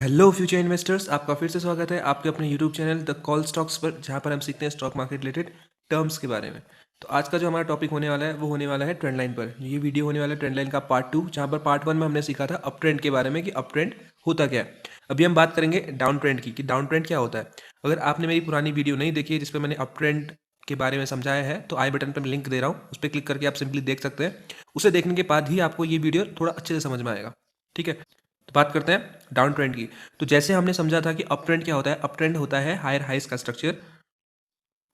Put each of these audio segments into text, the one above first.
Hello future investors, आपका फिर से स्वागत है आपके अपने YouTube channel the call stocks पर, जहां पर हम सीखते हैं स्टॉक मार्केट रिलेटेड टर्म्स के बारे में। तो आज का जो हमारा टॉपिक होने वाला है वो होने वाला है ट्रेंड लाइन पर। ये वीडियो होने वाला है ट्रेंड लाइन का पार्ट 2, जहां पर पार्ट 1 में हमने सीखा था अप ट्रेंड के बारे में कि अप ट्रेंड होता क्या है। अभी हम बात करेंगे डाउन ट्रेंड की, कि डाउन ट्रेंड क्या होता है। अगर आपने मेरी पुरानी वीडियो नहीं देखी है जिसपे मैंने अप ट्रेंड के बारे में समझाया है, तो आई बटन पर मैं लिंक दे रहा हूँ, उस पर क्लिक करके आप सिंपली देख सकते हैं। उसे देखने के बाद ही आपको ये वीडियो थोड़ा अच्छे से समझ में आएगा। ठीक है, तो बात करते हैं डाउन ट्रेंड की। तो जैसे हमने समझा था कि अप ट्रेंड क्या होता है, अप ट्रेंड होता है हायर हाइस का स्ट्रक्चर,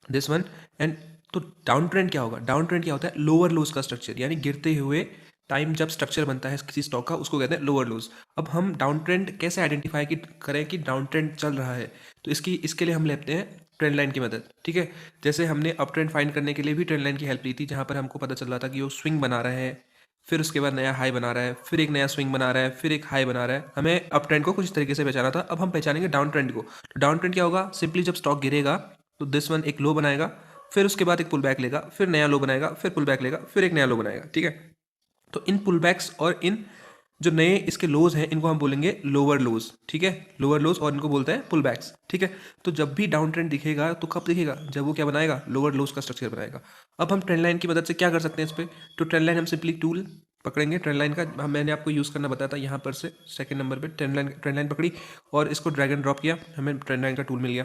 दिस वन। एंड तो डाउन ट्रेंड क्या होगा, डाउन ट्रेंड क्या होता है, लोअर लोज का स्ट्रक्चर, यानी गिरते हुए टाइम जब स्ट्रक्चर बनता है किसी स्टॉक का, उसको कहते हैं लोअर लोज। अब हम डाउन ट्रेंड कैसे आइडेंटिफाई करें कि डाउन ट्रेंड चल रहा है, तो इसके लिए हम लेते हैं ट्रेंड लाइन की मदद। ठीक है, जैसे हमने अप ट्रेंड फाइंड करने के लिए भी ट्रेंड लाइन की हेल्प ली थी, जहां पर हमको पता चल रहा था कि वो स्विंग बना रहा है, फिर उसके बाद नया हाई बना रहा है, फिर एक नया स्विंग बना रहा है, फिर एक हाई बना रहा है। हमें अप ट्रेंड को कुछ इस तरीके से पहचाना था। अब हम पहचानेंगे डाउन ट्रेंड को। तो डाउन ट्रेंड क्या होगा, सिंपली जब स्टॉक गिरेगा तो दिस वन एक लो बनाएगा, फिर उसके बाद एक पुल बैक लेगा, फिर नया लो बनाएगा, फिर पुल बैक लेगा, फिर एक नया लो बनाएगा। ठीक है, तो इन पुल बैक्स और इन जो नए इसके लोज हैं, इनको हम बोलेंगे लोअर लोज। ठीक है, लोअर लोज, और इनको बोलते हैं पुल बैक्स। ठीक है, तो जब भी डाउन ट्रेंड दिखेगा तो कब दिखेगा, जब वो क्या बनाएगा, लोअर लोज का स्ट्रक्चर बनाएगा। अब हम ट्रेंड लाइन की मदद से क्या कर सकते हैं इस पर। तो ट्रेंड लाइन हम सिंपली टूल पकड़ेंगे ट्रेंड लाइन का, मैंने आपको यूज़ करना बताया था। यहाँ पर से सेकंड नंबर पे ट्रेंड लाइन पकड़ी और इसको ड्रैग एंड ड्रॉप किया, हमें ट्रेंड लाइन का टूल मिल गया।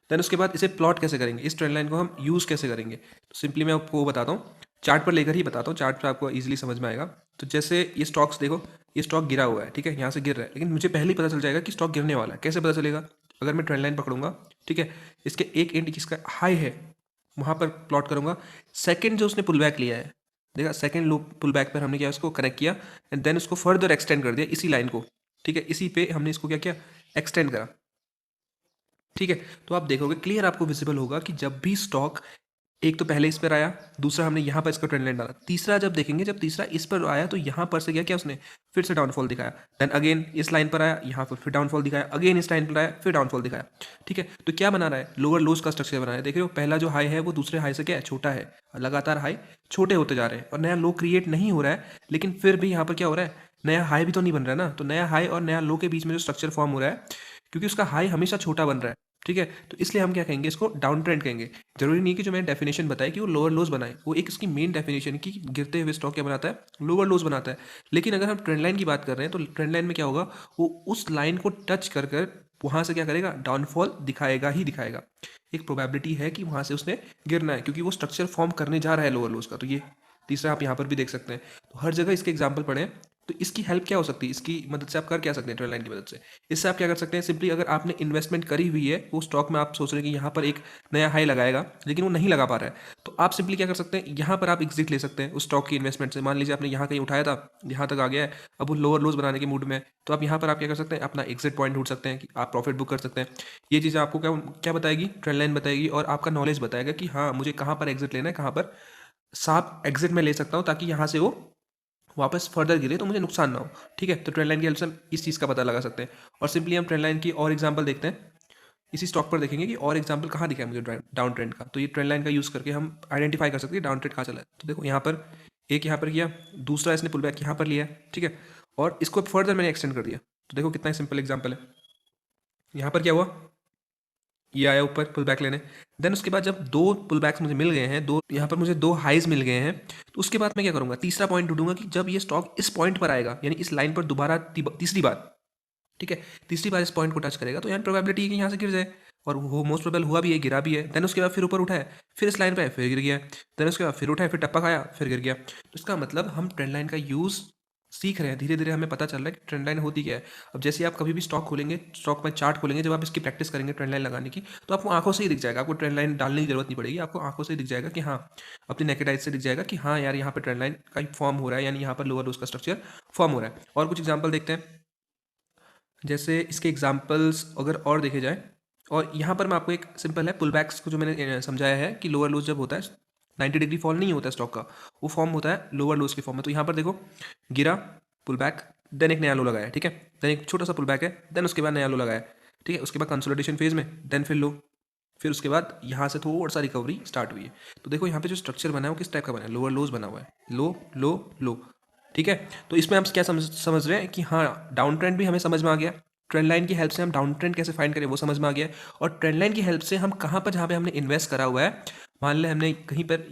देन उसके बाद इसे प्लॉट कैसे करेंगे, इस ट्रेंड लाइन को हम यूज़ कैसे करेंगे, तो सिंपली मैं आपको बताता हूँ, चार्ट पर लेकर ही बताता हूँ, चार्ट पर आपको ईजिली समझ में आएगा। तो जैसे ये स्टॉक्स देखो, ये स्टॉक गिरा हुआ है, ठीक है, यहाँ से गिर रहा है, लेकिन मुझे पहले ही पता चल जाएगा कि स्टॉक गिरने वाला है। कैसे पता चलेगा, अगर मैं ट्रेंड लाइन पकड़ूंगा, ठीक है, इसके एक एंड जिसका हाई है वहाँ पर प्लॉट करूंगा, सेकंड जो उसने पुल बैक लिया है, देखा सेकंड लो पुल बैक पर हमने क्या उसको कनेक्ट किया एंड देन उसको फर्दर एक्सटेंड कर दिया इसी लाइन को। ठीक है, इसी पे हमने इसको क्या किया, एक्सटेंड करा। ठीक है, तो आप देखोगे क्लियर आपको विजिबल होगा कि जब भी स्टॉक एक तो पहले इस पर आया, दूसरा हमने यहाँ पर इसका ट्रेंड लाइन डाला, तीसरा जब देखेंगे, जब तीसरा इस पर आया तो यहाँ पर से क्या किया उसने, फिर से डाउनफॉल दिखाया। देन अगेन इस लाइन पर आया, यहाँ पर फिर डाउनफॉल दिखाया, अगेन इस लाइन पर आया, फिर डाउनफॉल दिखाया। ठीक है, तो क्या बना रहा है, लोअर लोज का स्ट्रक्चर बना रहा है। देख रहे हो, पहला जो हाई है वो दूसरे हाई से क्या है, छोटा है, लगातार हाई छोटे होते जा रहे हैं और नया लो क्रिएट नहीं हो रहा है। लेकिन फिर भी यहाँ पर क्या हो रहा है, नया हाई भी तो नहीं बन रहा है ना। तो नया हाई और नया लो के बीच में जो स्ट्रक्चर फॉर्म हो रहा है, क्योंकि उसका हाई हमेशा छोटा बन रहा है। ठीक है, तो इसलिए हम क्या कहेंगे, इसको डाउन ट्रेंड कहेंगे। जरूरी नहीं कि जो मैंने डेफिनेशन बताई कि वो लोअर लोज बनाए, वो एक इसकी मेन डेफिनेशन की गिरते हुए स्टॉक क्या बनाता है, लोअर लोज बनाता है। लेकिन अगर हम ट्रेंड लाइन की बात कर रहे हैं तो ट्रेंड लाइन में क्या होगा, वो उस लाइन को टच कर कर वहां से क्या करेगा, डाउनफॉल दिखाएगा ही दिखाएगा। एक प्रोबेबिलिटी है कि वहां से उसने गिरना है, क्योंकि वो स्ट्रक्चर फॉर्म करने जा रहा है लोअर लोज का। तो ये तीसरा आप यहाँ पर भी देख सकते हैं। तो हर जगह इसके एग्जाम्पल पढ़े। तो इसकी हेल्प क्या हो सकती है, इसकी मदद से आप कर क्या सकते हैं, ट्रेंड लाइन की मदद से। इससे आप क्या कर सकते हैं, सिंपली अगर आपने इन्वेस्टमेंट करी हुई है वो स्टॉक में, आप सोच रहे हैं कि यहाँ पर एक नया हाई लगाएगा लेकिन वो नहीं लगा पा रहा है, तो आप सिंपली क्या कर सकते हैं, यहाँ पर आप एग्जिट ले सकते हैं उस स्टॉक की इन्वेस्टमेंट से। मान लीजिए आपने यहाँ कहीं उठाया था, यहाँ तक आ गया है, अब वो लोअर लोज बनाने के मूड में है, तो आप यहाँ पर आप क्या कर सकते हैं, अपना एग्जिट पॉइंट ढूंढ सकते हैं कि आप प्रॉफिट बुक कर सकते हैं। ये चीज़ आपको क्या क्या बताएगी, ट्रेंड लाइन बताएगी, और आपका नॉलेज बताएगा कि हाँ मुझे कहाँ पर एग्जिट लेना है, कहाँ पर साफ एग्जिट में ले सकता हूँ, ताकि यहाँ से वो वापस फर्दर गिरे तो मुझे नुकसान ना हो। ठीक है, तो ट्रेंड लाइन की हेल्प से हम इस चीज़ का पता लगा सकते हैं। और सिंपली हम ट्रेंड लाइन की और एग्जांपल देखते हैं, इसी स्टॉक पर देखेंगे कि और एग्जांपल कहाँ दिखा है मुझे डाउन ट्रेंड का। तो ये ट्रेंड लाइन का यूज़ करके हम आइडेंटिफाई कर सकते हैं डाउन ट्रेंड कहाँ चला है। तो देखो यहाँ पर एक यहाँ पर किया, दूसरा इसने पुल बैक यहाँ पर लिया है, ठीक है, और इसको फर्दर मैंने एक्सटेंड कर दिया। तो देखो कितना सिंपल एग्जाम्पल है। यहाँ पर क्या हुआ, ये आया ऊपर पुल बैक लेने, देन उसके बाद जब दो पुल बैक्स मुझे मिल गए हैं, दो यहाँ पर मुझे दो हाइज मिल गए हैं, तो उसके बाद मैं क्या करूँगा, तीसरा पॉइंट ढूंढूंगा कि जब ये स्टॉक इस पॉइंट पर आएगा, यानी इस लाइन पर दोबारा तीसरी बार, ठीक है, तीसरी बार इस पॉइंट को टच करेगा, तो यहाँ प्रोबेबिलिटी है कि यहाँ से गिर जाए। और वो मोस्ट प्रोबेबल हुआ भी है, गिरा भी है। देन उसके बाद फिर ऊपर उठा है, फिर इस लाइन पे है, फिर गिर गया। देन उसके बाद फिर उठा है, फिर टप्पा खाया, फिर गिर गया। तो इसका मतलब हम ट्रेंड लाइन का यूज़ सीख रहे हैं, धीरे धीरे हमें पता चल रहा है कि ट्रेंड लाइन होती क्या है। अब जैसे आप कभी भी स्टॉक खोलेंगे, स्टॉक में चार्ट खोलेंगे, जब आप इसकी प्रैक्टिस करेंगे ट्रेंड लाइन लगाने की, तो आपको आंखों से ही दिख जाएगा, आपको ट्रेंड लाइन डालने की जरूरत नहीं पड़ेगी, आपको आंखों से ही दिख जाएगा कि हाँ, अपनी नेकेड आइज से दिख जाएगा कि हाँ यार यहाँ पर ट्रेंड लाइन का फॉर्म हो रहा है, यानी यहाँ पर लोअर उसका स्ट्रक्चर फॉर्म हो रहा है। और कुछ एग्जाम्पल देखते हैं, जैसे इसके एग्जाम्पल्स अगर और देखे जाए, और यहाँ पर मैं आपको एक सिंपल है पुल बैक्स को जो मैंने समझाया है कि लोअर लोज जब होता है 90 डिग्री फॉल नहीं होता है स्टॉक का, वो फॉर्म होता है लोअर लोज के फॉर्म में। तो यहाँ पर देखो, गिरा, पुल बैक, देन एक नया लो लगाया, ठीक है, देन एक छोटा सा पुल बैक है, देन उसके बाद नया लो लगाया, ठीक है, उसके बाद कंसोलिडेशन फेज में, देन फिर लो, फिर उसके बाद यहाँ से थोड़ा सा रिकवरी स्टार्ट हुई है। तो देखो यहाँ पे जो स्ट्रक्चर बना है वो किस टाइप का बना है, लोअर लोज बना हुआ है, लो लो लो। ठीक है, तो इसमें हम क्या समझ रहे हैं कि हाँ डाउन ट्रेंड भी हमें समझ में आ गया, ट्रेंड लाइन की हेल्प से हम डाउन ट्रेंड कैसे फाइंड करें वो समझ में आ गया है। और ट्रेंड लाइन की हेल्प से हम कहाँ पर, जहाँ पे हमने इन्वेस्ट करा हुआ है, मान लें हमने कहीं पर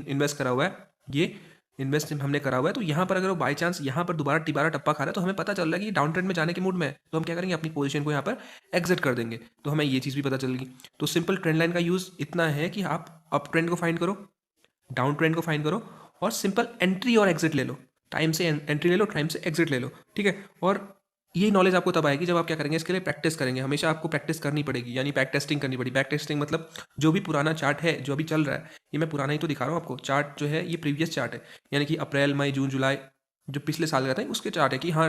इन्वेस्ट करा हुआ है, ये इन्वेस्ट हमने करा हुआ है, तो यहाँ पर अगर वो बाई चांस यहाँ पर दोबारा तिबारा टप्पा खा रहा है तो हमें पता चल रहा है कि डाउन ट्रेंड में जाने के मूड में है, तो हम क्या करेंगे, अपनी पोजीशन को यहाँ पर एग्जिट कर देंगे, तो हमें ये चीज़ भी पता चलेगी। तो सिंपल ट्रेंड लाइन का यूज़ इतना है कि आप अप ट्रेंड को फाइंड करो, डाउन ट्रेंड को फाइंड करो, और सिंपल एंट्री और एग्जिट ले लो, टाइम से एंट्री ले लो, टाइम से एग्जिट ले लो, ठीक है। और ये नॉलेज आपको तब आएगी जब आप क्या करेंगे, इसके लिए प्रैक्टिस करेंगे। हमेशा आपको प्रैक्टिस करनी पड़ेगी, यानी बैक टेस्टिंग करनी पड़ेगी। बैक टेस्टिंग मतलब जो भी पुराना चार्ट है जो अभी चल रहा है, ये मैं पुराना ही तो दिखा रहा हूँ आपको, चार्ट जो है ये प्रीवियस चार्ट है, यानी कि अप्रैल मई जून जुलाई जो पिछले साल का था उसके चार्ट है कि हाँ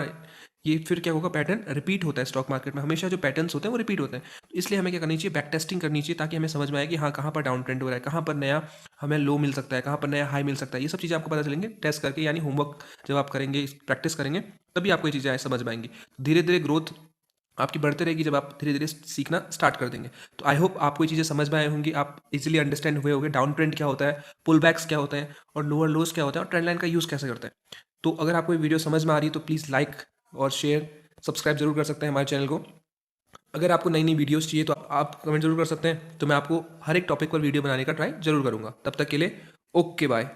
ये फिर क्या होगा, पैटर्न रिपीट होता है स्टॉक मार्केट में, हमेशा जो पैटर्न्स होते हैं वो रिपीट होते हैं। तो इसलिए हमें क्या करनी चाहिए, बैक टेस्टिंग करनी चाहिए, ताकि हमें समझ में आए कि हाँ कहाँ पर डाउन ट्रेंड हो रहा है, कहाँ पर नया हमें लो मिल सकता है, कहाँ पर नया हाई मिल सकता है। ये सब चीज़ें आपको पता चलेंगे टेस्ट करके, यानी होमवर्क जब आप करेंगे, प्रैक्टिस करेंगे, तभी आपको ये चीज़ें समझ में आएंगी। धीरे धीरे ग्रोथ आपकी बढ़ते रहेगी जब आप धीरे धीरे सीखना स्टार्ट कर देंगे। तो आई होप आपको ये चीज़ें समझ में आई होंगी, आप इजीली अंडरस्टैंड हुए होंगे डाउन ट्रेंड क्या होता है, पुल बैक्स क्या होते हैं, और लोअर लोज क्या होता है, और ट्रेंड लाइन का यूज़ कैसे करते हैं। तो अगर आपको ये वीडियो समझ में आ रही है तो प्लीज़ लाइक और शेयर सब्सक्राइब जरूर कर सकते हैं हमारे चैनल को। अगर आपको नई नई वीडियोस चाहिए तो आप कमेंट जरूर कर सकते हैं, तो मैं आपको हर एक टॉपिक पर वीडियो बनाने का ट्राई जरूर करूँगा। तब तक के लिए ओके बाय।